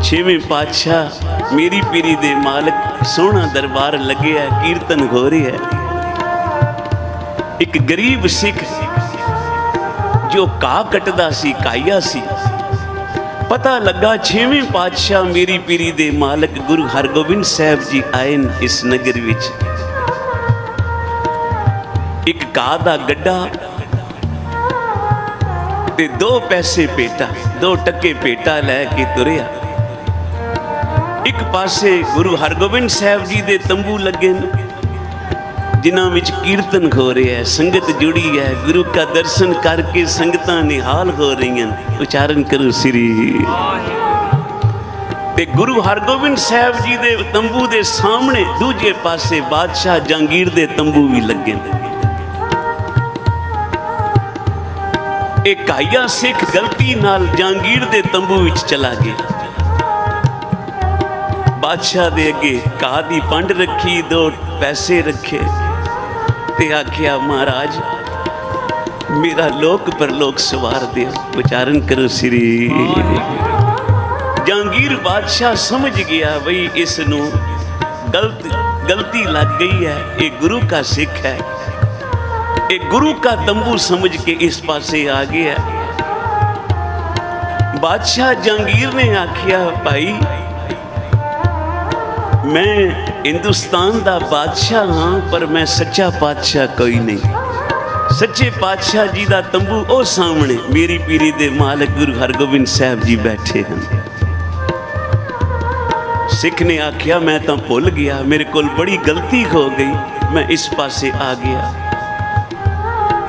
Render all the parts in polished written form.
छेवें पातशाह मेरी पीरी दे मालक सोहना दरबार लगे है, कीर्तन हो रहा है। एक गरीब सिख जो घा कटदा सी, काइया सी, पता लगा छेवें पातशाह मेरी पीरी दे मालक गुरु हरगोबिंद साहब जी आए इस नगर विच। एक घा दा गड्ढा ते 2 पैसे पेटा, 2 टके पेटा लैके तुरिया। एक पासे गुरु हरगोबिंद साहब जी दे तंबू लगे जिन्हां विच कीर्तन हो रहा है, संगत जुड़ी है, गुरु का दर्शन करके संगतां निहाल हो रही हैं। उच्चारण करो श्री। ते गुरु हरगोबिंद साहब जी दे तंबू दे सामने दूजे पासे बादशाह जहांगीर दे तंबू भी लगे। एक काइया सिख गलती नाल जहांगीर दे तंबू विच चला गया। बादशाह दे अगे घा दी पंड रखी, 2 पैसे रखे ते आख्या महाराज मेरा लोक परलोक सवार दे। उच्चारण करो श्री। जहांगीर बादशाह समझ गया बई इसनू गलती लग गई है, एक गुरु का सिख है, एक गुरु का तंबू समझ के इस पासे आ गया। बादशाह जहांगीर ने आख्या भाई मैं हिंदुस्तान दा बादशाह हाँ, पर मैं सच्चा पातशाह कोई नहीं। सच्चे पातशाह जी दा तंबू ओ सामने मेरी पीरी दे मालक गुरु हरगोबिंद साहब जी बैठे हैं। सिख ने आख्या मैं तो भुल गया, मेरे कोल बड़ी गलती हो गई, मैं इस पासे आ गया।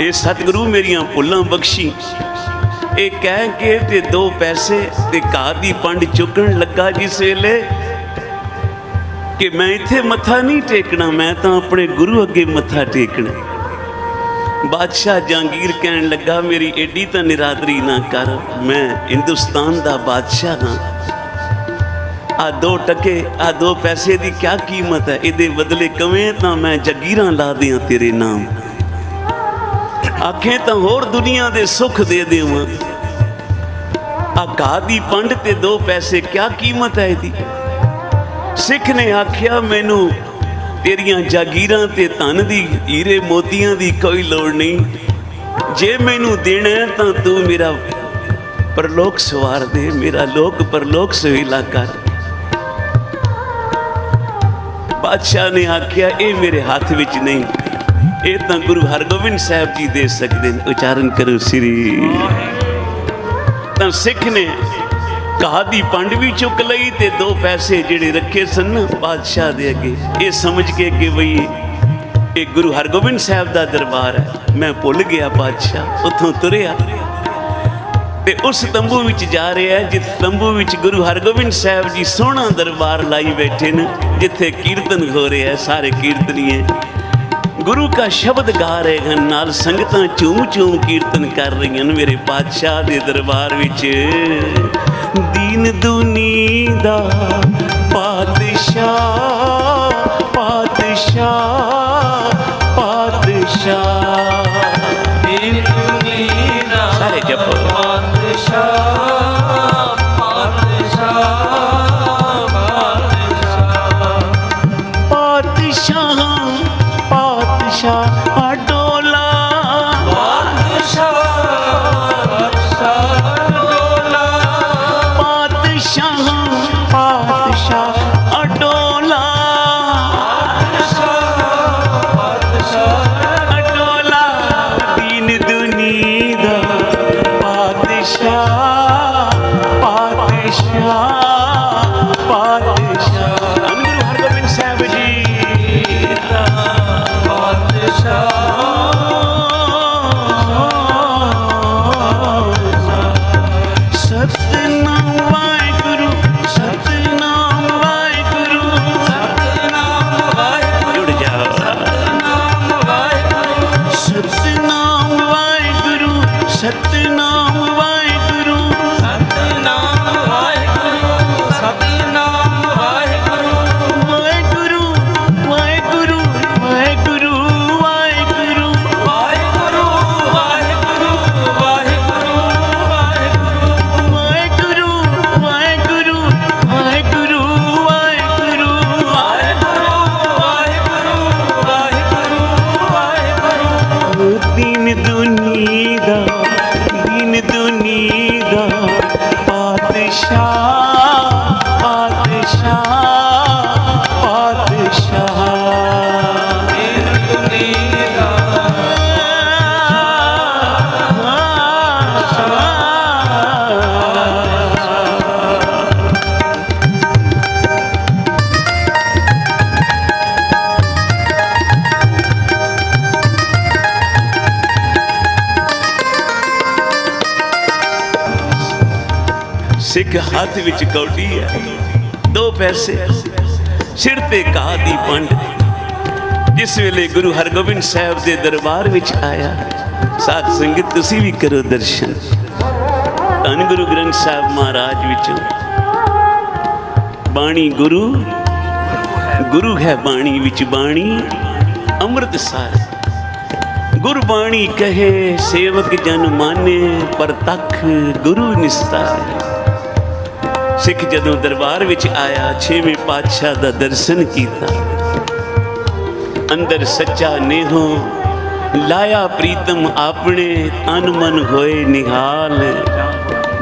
ये सतगुरु मेरियां भुल्लां बख्शी। ये कह के ते 2 पैसे ते घा दी पंड चुकन लगा जिस वेले कि मैं इत्थे मत्था नहीं टेकना, मैं तो अपने गुरु अगे मत्था टेकना। बादशाह जहांगीर कहन लगा मेरी एडी तो निरादरी ना कर, मैं हिंदुस्तान दा बादशाह हाँ। आ 2 टके आ 2 पैसे की क्या कीमत है, इहदे बदले कवें तो मैं जगीरां ला दियां तेरे नाम, आखें तो होर दुनिया दे सुख दे देवां। आ घा दी पंड ते 2 पैसे क्या कीमत है इहदी। सिख ने आख्या मैनू तेरियां जागीरां ते धन दी हीरे मोतियां दी कोई लोड़ नहीं, जे मैनू देना है तो तू मेरा परलोक सवार दे, मेरा लोक परलोक सवेला कर। बादशाह ने आख्या ये मेरे हाथ विच नहीं, ये तो गुरु हरगोबिंद साहब जी दे सकते हैं। उच्चारण करो श्री। तो सिख ने घा दी पंड भी चुक लई ते 2 पैसे जिहड़े रखे सन बादशाह दे अगे, ये समझ के कि बई ये गुरु हरगोबिंद साहब दा दरबार है, मैं भुल गया बादशाह। उतों तुरिया ते उस तंबू विच जा रहा है जिस तंबू विच गुरु हरगोबिंद साहब जी सोहना दरबार लाई बैठे न, जिथे कीर्तन हो रहा है। सारे कीर्तनीय गुरु का शब्द गा रहे हैं, नाल संगतां झूम झूम कीर्तन कर रही हैं। मेरे पातशाह दे दरबार विच दीन दुनी दा पातशाह, पातशाह, पातशाह, दीन दुनी दा सारे जपो पातशाह, पातशाह, पातशाह, पातशाह अडोला, पातशाह पातशाह सिख हाथ विच कौडी है, 2 पैसे सिर ते घाह दी पंड। जिस वेले गुरु हरगोबिंद साहब के दरबार विच आया, साध संगत तुसी भी करो दर्शन। धन गुरु ग्रंथ साहब महाराज विचों बाणी गुरु गुरु है बाणी विच बाणी अमृत सार। गुरबाणी कहे सेवक जन माने, पर तख गुरु निस्तार। सिख जदों दरबार विच आया, 6वें पातशाह दा दर्शन कीता। अंदर सच्चा नेहो लाया प्रीतम आपने, तन मन होए निहाल।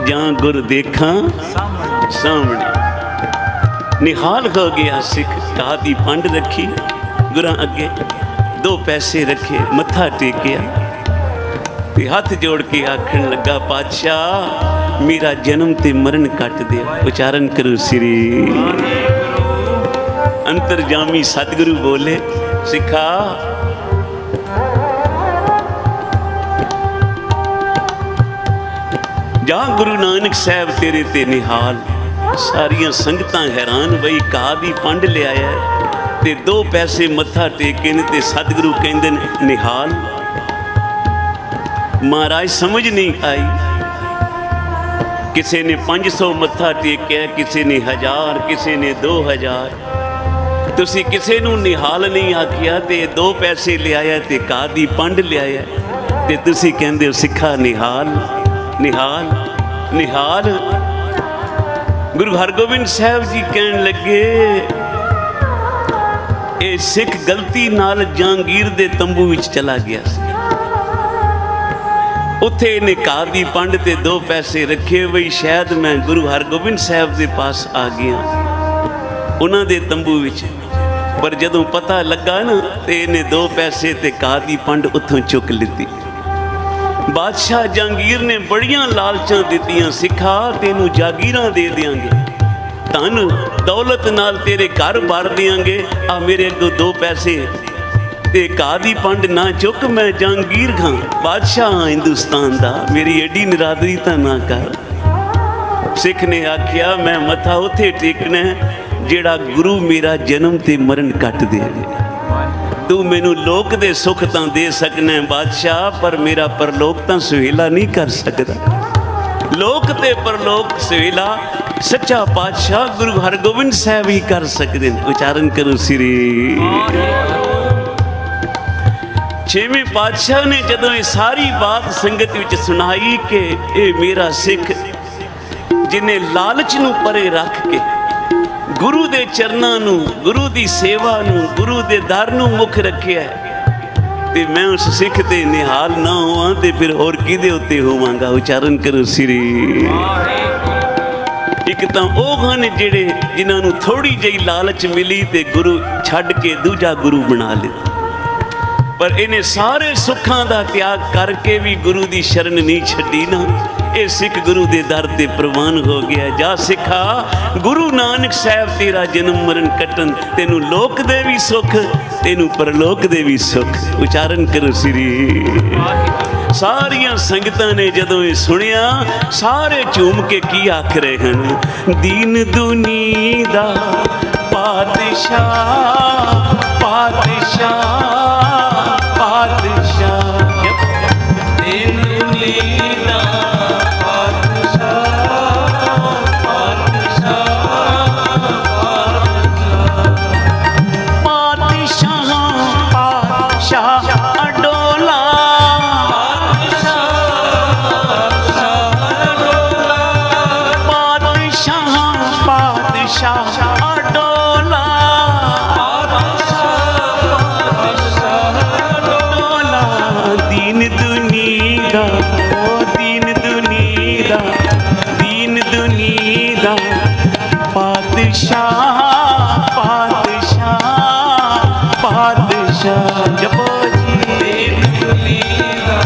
जां गुर देखा सामने, निहाल हो गया सिख। घाह दी पंड रखी, गुरां अगे 2 पैसे रखे, मत्था टेकिया ते हाथ जोड़ के आखन लगा, पातशाह मेरा जन्म ते मरण कट दे। उचारण करो श्री। अंतरजामी सतगुरु बोले, सिखा जा गुरु नानक साहब तेरे ते निहाल। सारियां संगतां हैरान, बई घाह दी पंड लियाया ते 2 पैसे मत्था टेके ने ते सतगुरु कहंदे निहाल। महाराज समझ नहीं आई। किसी ने 500 मत्था टेकिया, किसी ने 1000, किसी ने 2000। तुसी किसी नूं निहाल नहीं आखिया ते 2 पैसे लियाया ते घाह दी पंड लियाया ते तुसी कहंदे हो सिखा निहाल निहाल निहाल। गुरु हरगोबिंद साहब जी कहन लगे, ये सिख गलती नाल जहांगीर दे तंबू विच चला गया। उत्थे इन्हें घाह दी पंड ते 2 पैसे रखे, बई शायद मैं गुरु हरगोबिंद साहब के पास आ गया उन्हां दे तंबू विच। पर जदों पता लगा ना ते इन्हें 2 पैसे ते घाह दी पंड उत्थों चुक लिती। बादशाह जहांगीर ने बड़ियां लालचां दित्तियां, सिखा तेनू जागीरां दे देंगे, धन दौलत नाल तेरे घर भर देंगे। आ मेरे अगों 2 पैसे ते घाह दी पंड ना चुक, मैं जहांगीर खां, बादशाह हाँ हिंदुस्तान दा, मेरी एडी निरादरी तां ना कर। सिख ने आखिया, मैं मत्था उत्थे टेकना जेड़ा गुरु मेरा जन्म ते मरण कट दे। तू मैनू लोक दे सुख तां दे सकना बादशाह, पर मेरा परलोक तां सुहेला नहीं कर सकदा। लोक ते परलोक सुहेला सच्चा पातशाह गुरु हरगोबिंद साहब ही कर सकते हैं। उच्चारण करो श्री। 6वें पातशाह ने जदों ये सारी बात संगत विच सुनाई कि ये मेरा सिख जिन्हें लालच नूं परे रख के गुरु दे चरनां नूं, गुरु दी सेवा नूं, गुरु दे दर नूं मुख रखिया ते मैं उस सिख ते निहाल ना होवां ते फिर होर किहदे उत्ते होवांगा। उच्चारण करो श्री। एक तां ओह हन जिहड़े जिन्हां नूं थोड़ी जही लालच मिली ते गुरु छड्ड के दूजा गुरु बना लिया, पर इन्हें सारे सुखां दा त्याग करके भी गुरु दी शरण नहीं छड्डी ना। ये सिख गुरु दे दर ते प्रवान हो गया। जा सिखा गुरु नानक साहब तेरा जन्म मरण कटन, तेनू लोक दे भी सुख, तेनू परलोक दे भी सुख। उच्चारण करो श्री। सारियां संगतां ने जदों ये सुनिया सारे झूम के की आख रहे हैं, दीन दुनी दा पातशाह पातशाह पातशाह। दीन दुनी दा दीन दुनी दा पातशाह पातशाह पातशाह जपो जी देवनी दा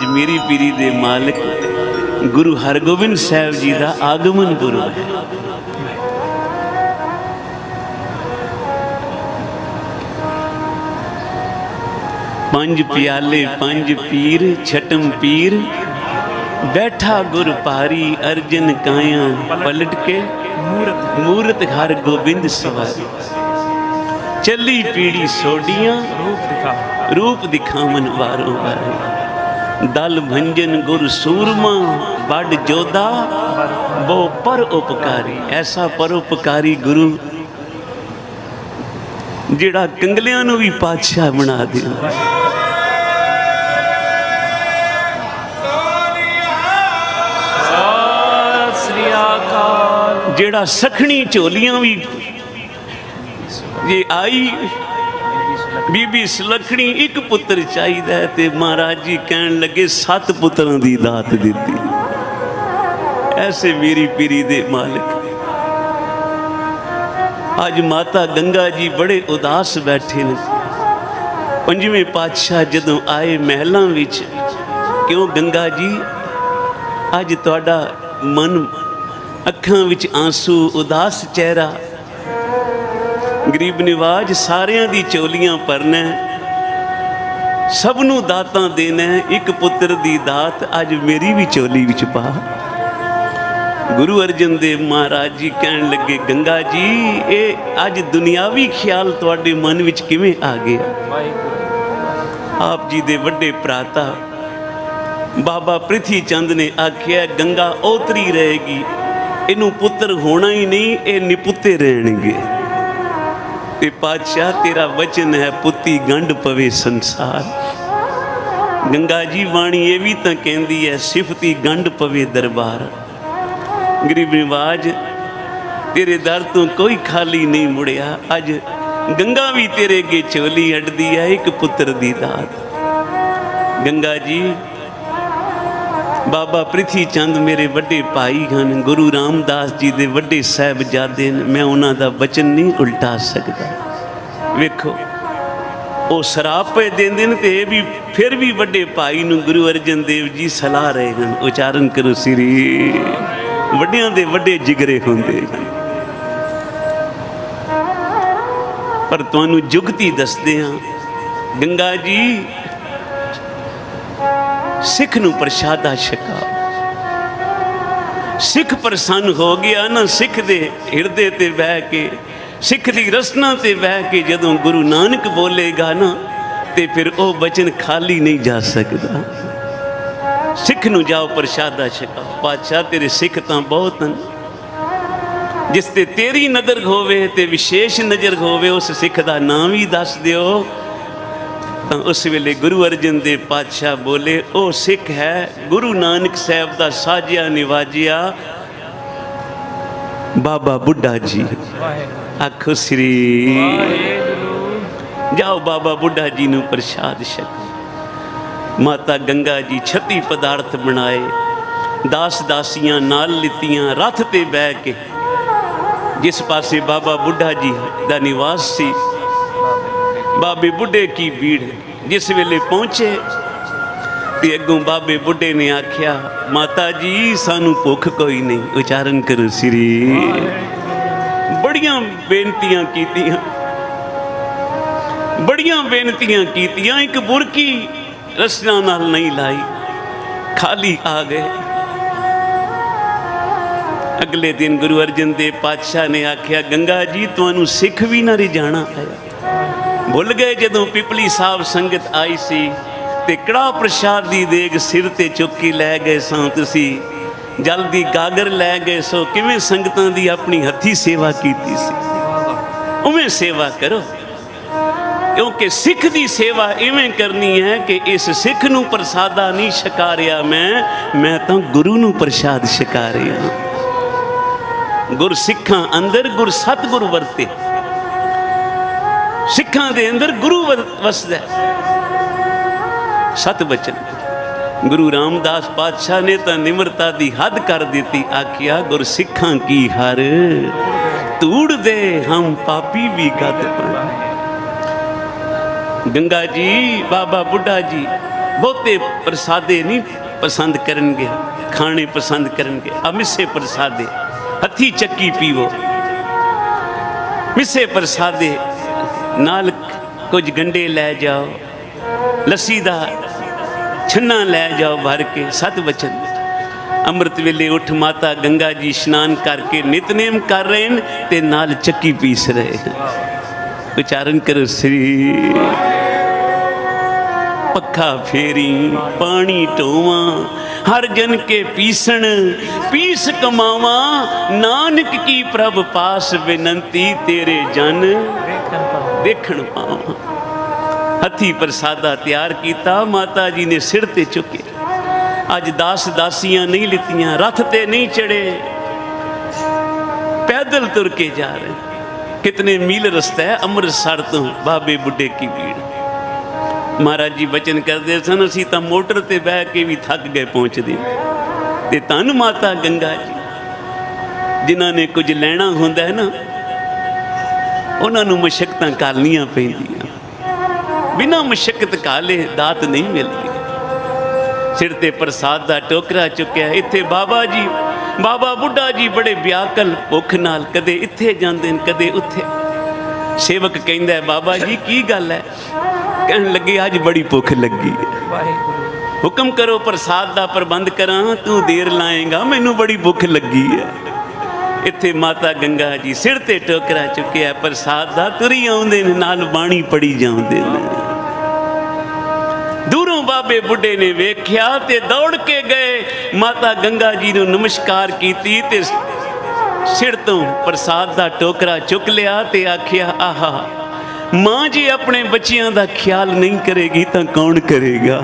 मेरी पीरी दे मालिक गुरु हरगोबिंद साहब जी का आगमन पुरब है। पंज प्याले पंज पीर छठम पीर बैठा गुर पारी अर्जन काया पलट के मूरत हर गोबिंद सवारी चली पीड़ी सोडियां रूप दिखावन वारों वारे दल भंजन गुर सूरमा बड़ जोधा वो पर उपकारी ऐसा परोपकारी गुरु जिहड़ा कंगलियां नूं भी पातशाह बना दे। जिहड़ा सखणी झोलियां भी ये आई बीबी सुलखणी एक पुत्र चाहिए ते महाराज जी कहन लगे 7 पुत्रां दी दात दी। ऐसे मेरी पीरी दे मालिक आज माता गंगा जी बड़े उदास बैठे ने। 5वें पातशाह जदों आए महलों विच क्यों गंगा जी अज तुहाडा मन अखां विच आंसू उदास चेहरा गरीब निवाज सारियां दी चोलियां भरना सबनों दातां देना एक पुत्र दी दात अज मेरी भी चोली विच पा। गुरु अर्जन देव महाराज जी कहन लगे गंगा जी ये अज दुनियावी ख्याल तुहाडे मन विच किवें आ गया। आप जी दे वड्डे भराता बाबा पृथ्वी चंद ने आख्या गंगा ओतरी रहेगी इनू पुत्र होना ही नहीं ये निपुते रहणगे। ते पातशाह तेरा वचन है पुती गंढ पवे संसार। गंगा जी वाणी ये भी तो कहती है सिफती गंढ पवे दरबार। गरीब निवाज तेरे दर तो कोई खाली नहीं मुड़िया अज गंगा भी तेरे अगे चोली अड्डदी है एक पुत्र दी दात। गंगा जी बाबा पृथ्वी चंद मेरे वड्डे भाई हैं गुरु रामदास जी दे वड्डे साहिबजादे ने मैं उन्हां दा वचन नहीं उल्टा सकता। वेखो वो शराब पे देंदे ने ते भी फिर भी वड्डे भाई नूं गुरु अर्जन देव जी सलाह रहे हैं उचारण करो श्री वड्डियां दे वड्डे जिगरे हुंदे पर तुहानूं जुगती दसदे हां गंगा जी सिख नूं प्रशादा छका सिख प्रसन्न हो गया ना सिख दे हिरदे ते बह के सिख दी रसना ते बह के जदों गुरु नानक बोलेगा ना ते फिर वो वचन खाली नहीं जा सकता। सिख नूं जाओ प्रशादा छका पातशाह तेरे सिख तां बहुत हैं जिस ते तेरी नज़र होवे ते विशेष नज़र होवे उस सिख दा नाम ही दस दिओ तो उस वेले गुरु अर्जन देव पातशाह बोले, ओ सिख है गुरु नानक साहब का साजिया निवाजिया बाबा बुढ़ा जी। आखो श्री जाओ बाबा बुढ़ा जी नूं प्रसाद छको। माता गंगा जी 36 पदार्थ बनाए, दास दासियां नाल लितियां, रथ ते बह के जिस पासे बाबा बुढ़ा जी का निवास सी, बाबे बुढ़े की भीड़ जिस वेले पहुँचे ते अगों बाबे बुढ़े ने आख्या, माता जी सानू भुख कोई नहीं। उचारण करो श्री। बड़ियां बेनतियां कीतियां, बड़ियां बेनतियां कीतियां, एक बुरकी रस्सियां नाल नहीं लाई, खाली आ गए। अगले दिन गुरु अर्जन देव पातशाह ने आख्या, गंगा जी तुहानू सिख भी ना रिझाना आया। भुल गए जदों पिपली साहब संगत आई सी ते कड़ा प्रसाद दी देग सिर ते चुक के लै गए सां, तुसी जल दी गागर लै गए सो, किवें संगतां दी अपनी हथी सेवा कीती सी, उवें सेवा करो। क्योंकि सिख दी सेवा इवें करनी है कि इस सिख नू प्रसादा नहीं छका रिहा मैं तो गुरु नू प्रसाद छका रिहा। गुर सिखां अंदर गुर सतगुर वरते, सिखां दे अंदर गुरु वसदा। सत बचन गुरु रामदास पातशाह ने तो निमरता दी हद कर दी। आखिया गुर सिखां की हर तूड़ दे हम पापी भी गद पाए। गंगा जी बाबा बुढ़ा जी बहुते प्रसादे नहीं पसंद करनगे, खाने पसंद करनगे। मिस्से प्रसादे हथी चक्की पीवो, मिस्से प्रसादे नाल कुछ गंडे लै जाओ, लस्सी दा छन्ना लै जाओ भर के। सत वचन अमृत वेले उठ माता गंगा जी स्नान करके नितनेम कर रहे हैं ते नाल चक्की पीस रहे हैं। उच्चारण करो श्री। पखा फेरी पानी टोवा, हर जन के पीसण पीस कमावा, नानक की प्रभ पास विनंती तेरे जन देखण पावा। हथी प्रसादा तैयार किया, माता जी ने सिर ते चुके। अज दास दासियां नहीं लितियां, रथ ते नहीं चढ़े, पैदल तुर के जा रहे। कितने मील रास्ता है अमृतसर तो बाबे बुढ़े की भीड़। महाराज जी बचन करते सन, असीं तां मोटर ते बह के भी थक गए पहुँचते। ते धन माता गंगा जी जिन्हां ने कुछ लैना हुंदा है ना, उन्हां नूं मुशक्कतां करनियां पैंदियां। बिना मुशक्कत काले दात नहीं मिलती। सिर ते प्रसाद दा टोकरा चुक्या। इत्थे बाबा जी बाबा बुढ़ा जी बड़े व्याकल भुख नाल कदे इत्थे जांदे ने कदे उत्थे। सेवक कहंदा है, बाबा जी की गल है? कहन लगे अज बड़ी भुख लगी है, हुक्म करो प्रसाद दा प्रबंध करा, तू देर लाएगा, मैनू बड़ी भुख लगी है। इत्थे माता गंगा जी सिर ते टोकरा चुक्या प्रसाद दा, तुरी आउंदे ने नाल बाणी पड़ी जाउंदे ने। दूरों बाबे बुढ़े ने वेख्या ते दौड़ के गए, माता गंगा जी नू नमस्कार कीती ते सिर तो प्रसाद दा टोकरा चुक लिया ते आख्या, आहा माँ जी अपने बच्चियां दा ख्याल नहीं करेगी तो कौन करेगा?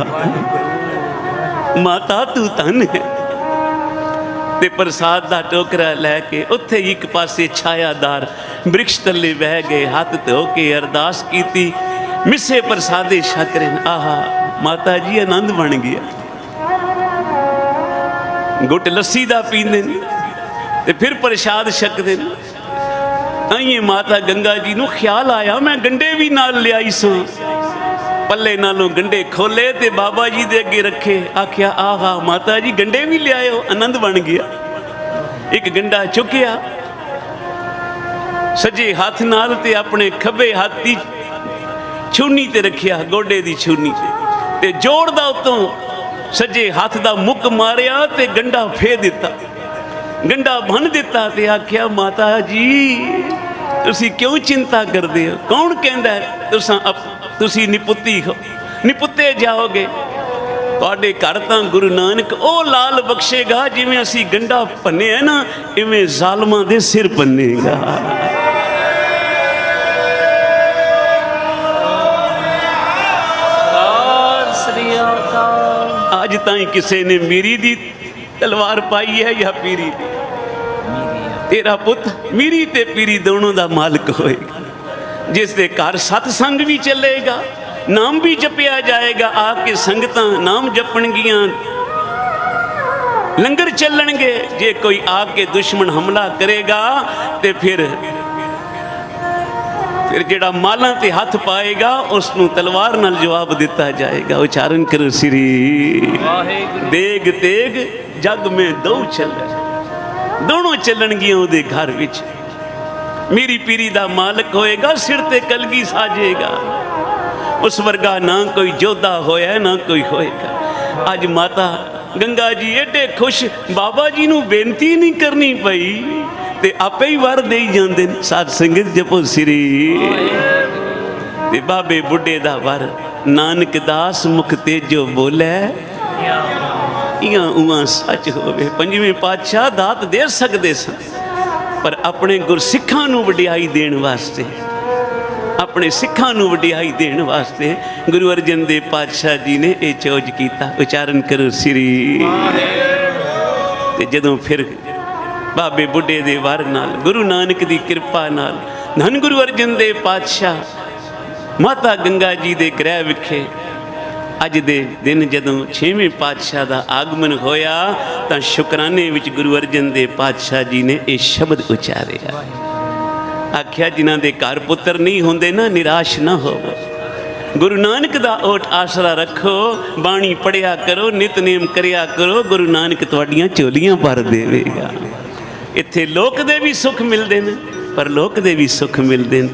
माता तू धन है। ते प्रसाद दा टोकरा लैके उत्थे एक पासे छायादार वृक्ष तले बह गए, हाथ धो के अरदास की, मिस्से प्रसादे छक रहे। आहा माता जी आनंद बन गया। गुट लस्सी दा पींदे ते फिर प्रसाद छकदे। आइए माता गंगा जी नू ख्याल आया, मैं गंडे भी नाल लियाई सां। पल्ले नालों गंडे खोले ते बाबा जी दे अगे रखे। आख्या, आहा माता जी गंडे भी लियाओ। आनंद बन गया। एक गंडा चुकिया सजे हाथ नाल ते अपने खब्बे हाथ दी छूनी ते रखिया, गोडे दी छूनी ते जोड़ दा उतों सजे हाथ दा मुक मारिया ते गंडा फे दिता, गंडा बन दिता ते आख्या, माता जी तुसी क्यों चिंता करदे हो? कौन कहंदा है तुसी निपुत्ती हो, निपुत्ते जाओगे? तुहाडे घर तां गुरु नानक ओ लाल बख्शेगा, जिवें असी गंडा भन्ने है ना, इवें जालमां दे सिर भन्नेगा। अज ताई किसी ने मीरी दी तलवार पाई है या पीरी दी? तेरा पुत मीरी ते पीरी दोनों का मालिक होएगा। जिस दे घर सतसंग भी चलेगा, नाम भी जपिया जाएगा, आके संगतां नाम जपणगियां, लंगर चलणगे। जे कोई आके दुश्मन हमला करेगा तो फिर जिहड़ा मालां ते हथ पाएगा उसनूं तलवार नाल जवाब दिता जाएगा। उच्चारण करो श्री देग तेग जग में दो चले, दोनों चलणगियां उहदे घर विच। मेरी पीरी दा मालिक होएगा, सिर ते कलगी साजेगा। उस वर्गा ना कोई जोधा होया ना कोई होएगा। अज माता गंगा जी एडे खुश, बाबा जी नूं बेनती नहीं करनी पई ते आपे ही वर दे जांदे। साध संगत जपो श्री ते बाबे बुढ़े दा वर, नानक दास मुख तेजो बोले इयां उआं सच होवे। पंजवें पातशाह दात दे सकदे सन, पर अपने गुरसिखां नूं वडियाई देण वास्ते, अपने सिखां नूं वडियाई देण वास्ते गुरु अर्जन देव पातशाह जी ने यह चोज कीता। उच्चारण करो श्री। ते जदों फिर बाबे बुढ़े दे वर नाल, गुरु नानक दी किरपा नाल, धन गुरु अर्जन देव पातशाह माता गंगा जी दे गृह विखे अज दे दिन जदों 6वें पातशाह का आगमन होया तां शुकराने विच गुरु अर्जन देव पातशाह जी ने यह शब्द उचारे। आख्या जिन्हां दे घर पुत्र नहीं होंदे ना, निराश ना होवो, गुरु नानक दा ओट आसरा रखो, बाणी पढ़िया करो, नितनेम करिया करो, गुरु नानक तुहाडियां झोलियां भर देवेगा। इत्थे लोक दे भी सुख मिलदे ने, पर लोक दे भी सुख मिलदे ने।